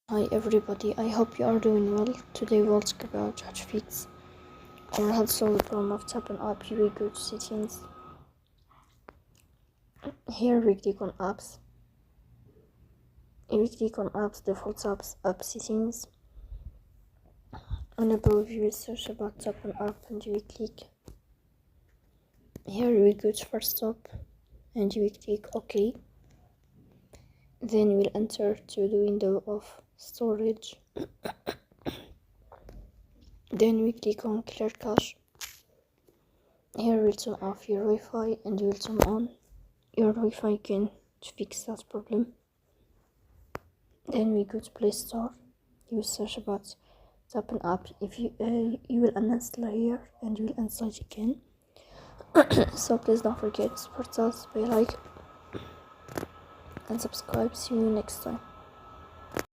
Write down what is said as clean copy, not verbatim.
Hi everybody, I hope you are doing well. Today we'll talk about how to fix or how to solve the problem of Tapon app. You will go to settings. Here we click on apps. If we click on apps, default apps, app settings. And above you will search about Tapon app and you will click. Here we go to first stop and you will click OK. Then you will enter to the window of storage. Then we click on clear cache. Here we'll turn off your Wi-Fi and you will turn on your Wi-Fi again to fix that problem. Then we go to Play Store. You will search about Tapon app. If you will uninstall here and you will install it again. So please don't forget to support us by like and subscribe. See you next time.